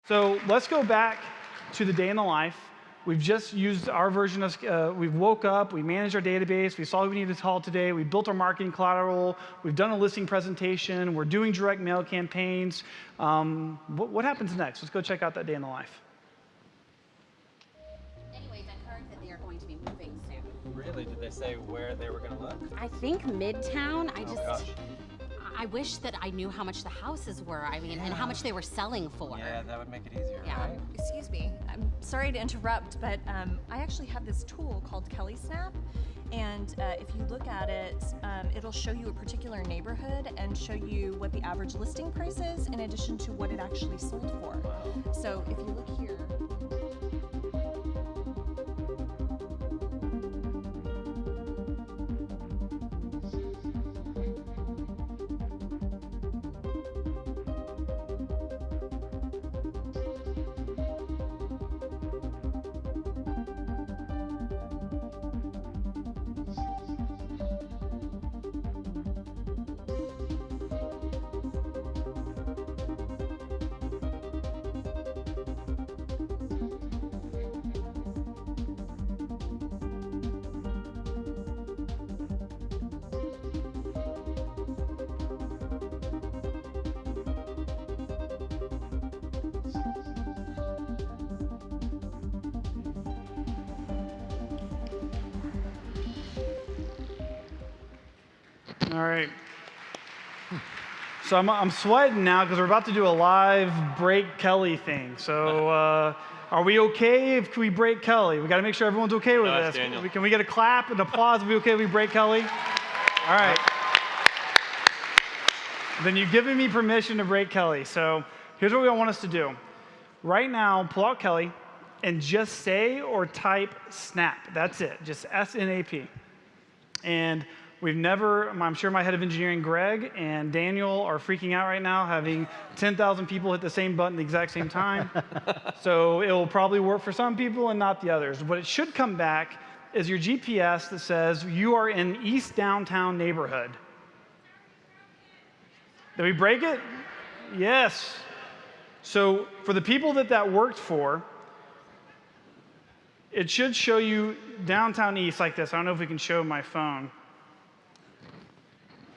So let's go back to the day in the life. We've just used our version of, we've woke up, we managed our database, we saw who we needed to call today, we built our marketing collateral, we've done a listing presentation, we're doing direct mail campaigns. What happens next? Let's go check out that day in the life. Anyways, I heard that they are going to be moving soon. Really? Did they say where they were going to look? I think Midtown. Gosh. I wish that I knew how much the houses were, and how much they were selling for. Yeah, that would make it easier, Yeah. right? Excuse me, I'm sorry to interrupt, but I actually have this tool called Kelle Snap, and if you look at it, it'll show you a particular neighborhood and show you what the average listing price is in addition to what it actually sold for. Wow. So if you look here, All right. So I'm sweating now because we're about to do a live break Kelle thing. So are we okay if we break Kelle? We got to make sure everyone's okay with this. Daniel. Can we get a clap and applause if we okay if we break Kelle? All right. Then you've given me permission to break Kelle. So here's what we want us to do. Right now, pull out Kelle and just say or type snap. That's it. Just S-N-A-P. And we've never, I'm sure my head of engineering, Greg, and Daniel are freaking out right now, having 10,000 people hit the same button at the exact same time. So it will probably work for some people and not the others. What it should come back is your GPS that says you are in East Downtown neighborhood. Did we break it? Yes. So for the people that worked for, it should show you downtown East like this. I don't know if we can show my phone.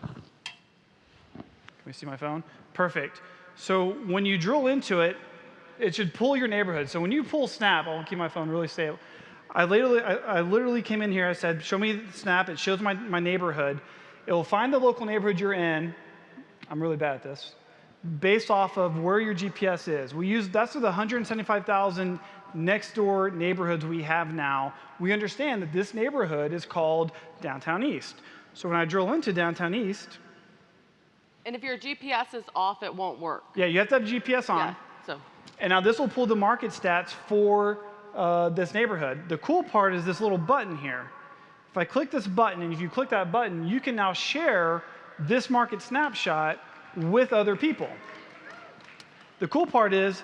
Can we see my phone? Perfect. So when you drill into it, it should pull your neighborhood. So when you pull snap, I'll keep my phone really stable. I literally came in here, I said, show me the snap. It shows my neighborhood. It will find the local neighborhood you're in. I'm really bad at this. Based off of where your GPS is. That's for the 175,000 next door neighborhoods we have now. We understand that this neighborhood is called Downtown East. So when I drill into Downtown East. And if your GPS is off, it won't work. Yeah, you have to have GPS on. Yeah, so. And now this will pull the market stats for this neighborhood. The cool part is this little button here. If I click this button, and if you click that button, you can now share this market snapshot with other people. The cool part is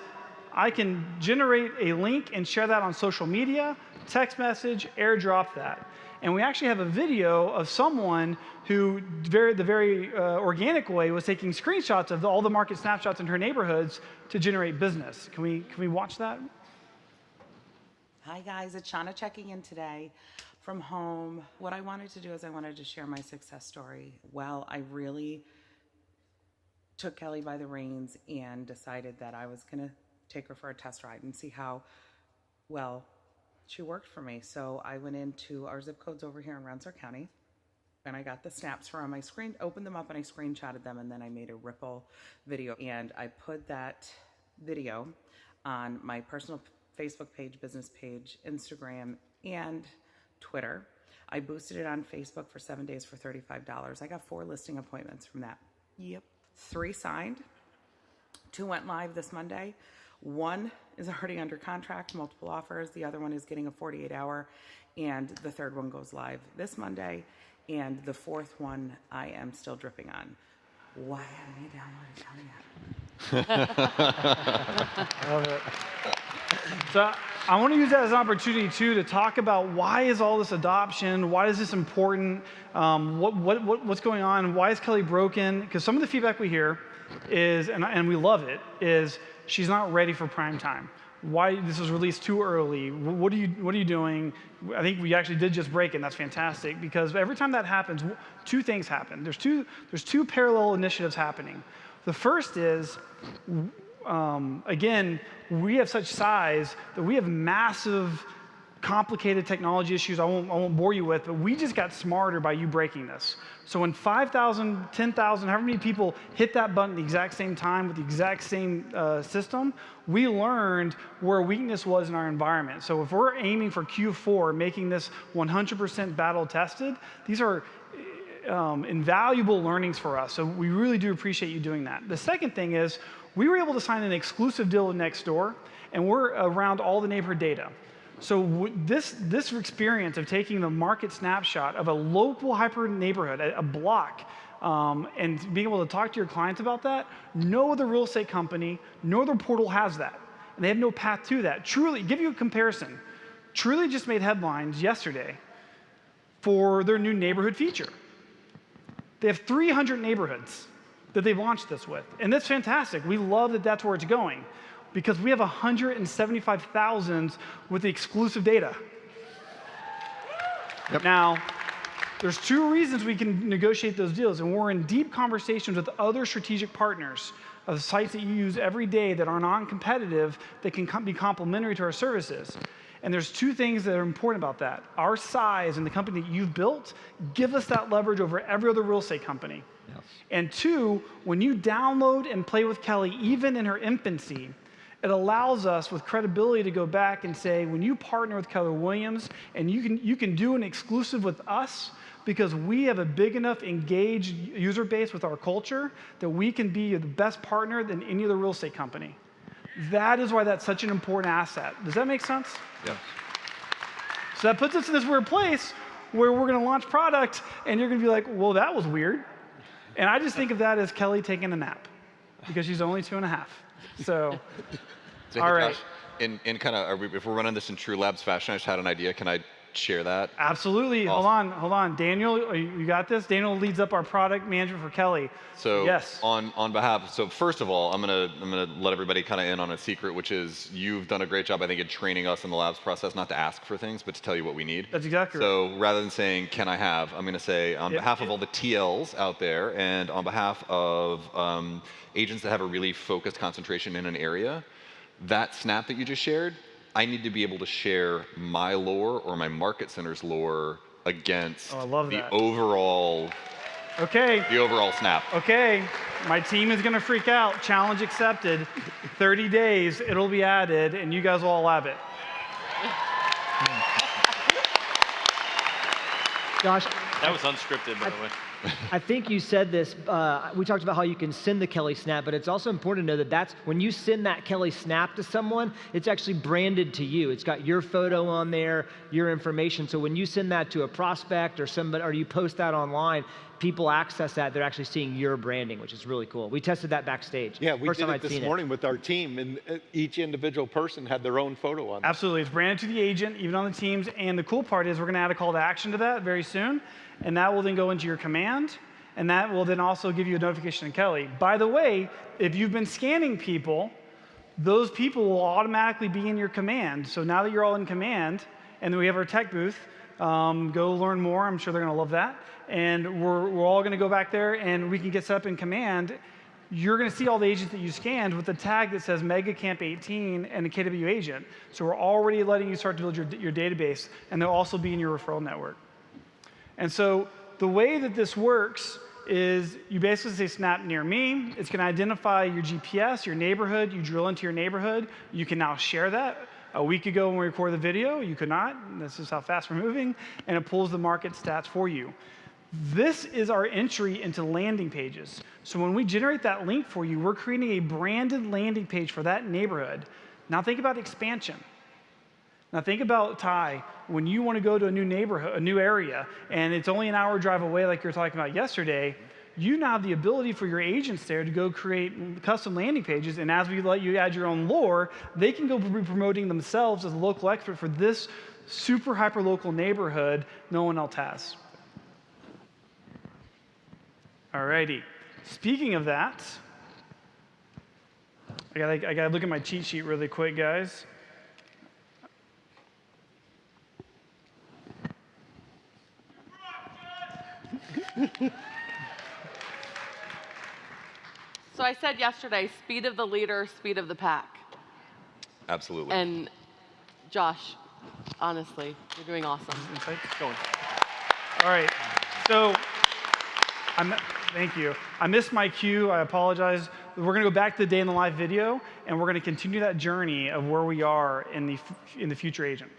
I can generate a link and share that on social media, text message, airdrop that. And we actually have a video of someone who, the very organic way, was taking screenshots of all the market snapshots in her neighborhoods to generate business. Can we watch that? Hi guys, it's Shauna checking in today from home. What I wanted to do is I wanted to share my success story. Well, I really took Kelle by the reins and decided that I was gonna take her for a test ride and see how well she worked for me. So I went into our zip codes over here in Rensselaer County and I got the snaps for on my screen, opened them up and I screenshotted them, and then I made a Ripple video and I put that video on my personal Facebook page, business page, Instagram, and Twitter. I boosted it on Facebook for 7 days for $35. I got 4 listing appointments from that. Yep. 3 signed, 2 went live this Monday. 1 is already under contract, multiple offers. The other one is getting a 48-hour, and the 3rd one goes live this Monday, and the 4th one I am still dripping on. Why haven't you downloaded Kelle yet? Love it. So I want to use that as an opportunity too to talk about why is all this adoption? Why is this important? What's going on? Why is Kelle broken? Because some of the feedback we hear is, and we love it, is she's not ready for prime time. Why this was released too early? What are you doing? I think we actually did just break it, and that's fantastic because every time that happens, two things happen. There's two parallel initiatives happening. The first is, again, we have such size that we have massive, complicated technology issues I won't bore you with, but we just got smarter by you breaking this. So when 5,000, 10,000, however many people hit that button at the exact same time with the exact same system, we learned where weakness was in our environment. So if we're aiming for Q4, making this 100% battle tested, these are invaluable learnings for us. So we really do appreciate you doing that. The second thing is we were able to sign an exclusive deal with Nextdoor, and we're around all the neighborhood data. So this experience of taking the market snapshot of a local hyper neighborhood, a block, and being able to talk to your clients about that, no other real estate company, no other portal has that. And they have no path to that. Truly, give you a comparison. Truly just made headlines yesterday for their new neighborhood feature. They have 300 neighborhoods that they've launched this with. And that's fantastic. We love that that's where it's going, because we have 175,000 with the exclusive data. Yep. Now, there's two reasons we can negotiate those deals, and we're in deep conversations with other strategic partners of sites that you use every day that are non-competitive that can be complementary to our services. And there's two things that are important about that. Our size and the company that you've built give us that leverage over every other real estate company. Yes. And two, when you download and play with Kelle, even in her infancy, it allows us with credibility to go back and say, when you partner with Keller Williams, and you can do an exclusive with us because we have a big enough engaged user base with our culture that we can be the best partner than any other real estate company. That is why that's such an important asset. Does that make sense? Yes. So that puts us in this weird place where we're going to launch product, and you're going to be like, well, that was weird. And I just think of that as Kelle taking a nap because she's only 2.5. So, So, all hey, right. Josh, in kind of, if we're running this in true labs fashion, I just had an idea. Can I share that? Absolutely. Awesome. Hold on. Daniel, you got this? Daniel leads up our product management for Kelle. So yes. on behalf, so first of all, I'm gonna let everybody kind of in on a secret, which is you've done a great job, I think, in training us in the labs process, not to ask for things, but to tell you what we need. That's exactly right. So rather than saying, can I have, I'm gonna say on behalf of all the TLs out there and on behalf of agents that have a really focused concentration in an area, that snap that you just shared, I need to be able to share my lore or my market center's lore against the overall snap. Okay, my team is going to freak out. Challenge accepted. 30 days, it'll be added, and you guys will all have it. Josh, That was unscripted, by the way. I think you said this, we talked about how you can send the Kelle Snap, but it's also important to know that that's, when you send that Kelle Snap to someone, it's actually branded to you. It's got your photo on there, your information. So when you send that to a prospect or somebody, or you post that online, people access that, they're actually seeing your branding, which is really cool. We tested that backstage. Yeah, we First did time it I'd this seen morning with our team, and each individual person had their own photo on it. Absolutely. It's branded to the agent, even on the teams. And the cool part is we're going to add a call to action to that very soon. And that will then go into your command. And that will then also give you a notification in Kelle. By the way, if you've been scanning people, those people will automatically be in your command. So now that you're all in command, and then we have our tech booth, go learn more. I'm sure they're going to love that. And we're all going to go back there, and we can get set up in command. You're going to see all the agents that you scanned with the tag that says Mega Camp 18 and a KW agent. So we're already letting you start to build your database, and they'll also be in your referral network. And so the way that this works is you basically say snap near me. It's going to identify your GPS, your neighborhood. You drill into your neighborhood. You can now share that. A week ago when we recorded the video, you could not. This is how fast we're moving. And it pulls the market stats for you. This is our entry into landing pages. So when we generate that link for you, we're creating a branded landing page for that neighborhood. Now think about expansion. Now think about, Ty, when you want to go to a new neighborhood, a new area, and it's only an hour drive away like you were talking about yesterday, you now have the ability for your agents there to go create custom landing pages, and as we let you add your own lore, they can go be promoting themselves as a local expert for this super hyper-local neighborhood no one else has. Alrighty. Speaking of that, I gotta look at my cheat sheet really quick, guys. So I said yesterday, speed of the leader, speed of the pack. Absolutely. And Josh, honestly, you're doing awesome. Going. All right. So, thank you. I missed my cue. I apologize. We're going to go back to the day in the live video, and we're going to continue that journey of where we are in the future agent.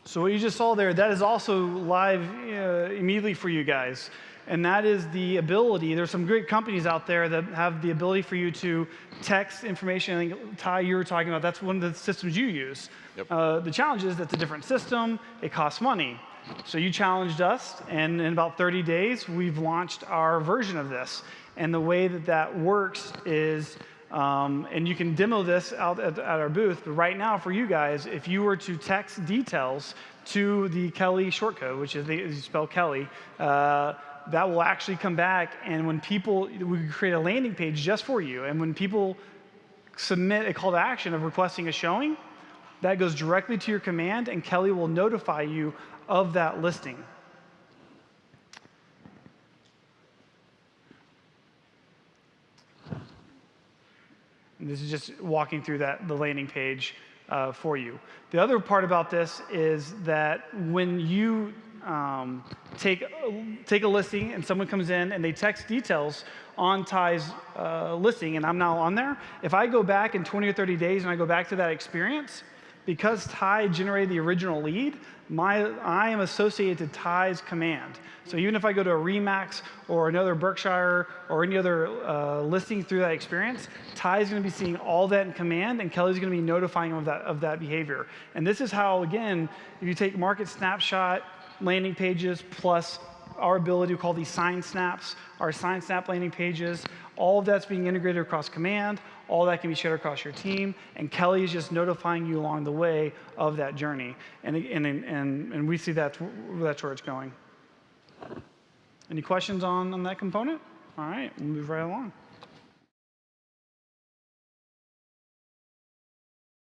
So what you just saw there, that is also live immediately for you guys. And that is the ability, there's some great companies out there that have the ability for you to text information. I think, Ty, you were talking about, that's one of the systems you use. Yep. The challenge is that's a different system, it costs money. So you challenged us, and in about 30 days, we've launched our version of this. And the way that that works is, and you can demo this out at our booth, but right now for you guys, if you were to text details to the Kelle shortcode, which is you spell Kelle, that will actually come back, and when people, we create a landing page just for you, and when people submit a call to action of requesting a showing, that goes directly to your command, and Kelle will notify you of that listing. And this is just walking through the landing page for you. The other part about this is that when you take a listing and someone comes in and they text details on Ty's listing, and I'm now on there, if I go back in 20 or 30 days and I go back to that experience, because Ty generated the original lead, I am associated to Ty's command. So even if I go to a Remax or another Berkshire or any other listing through that experience, Ty's going to be seeing all that in command, and Kelly's going to be notifying him of that behavior. And this is how, again, if you take market snapshot landing pages plus our ability to call these sign snaps, our sign snap landing pages, all of that's being integrated across command. All that can be shared across your team, and Kelle is just notifying you along the way of that journey. And we see that's where it's going. Any questions on that component? All right, we'll move right along.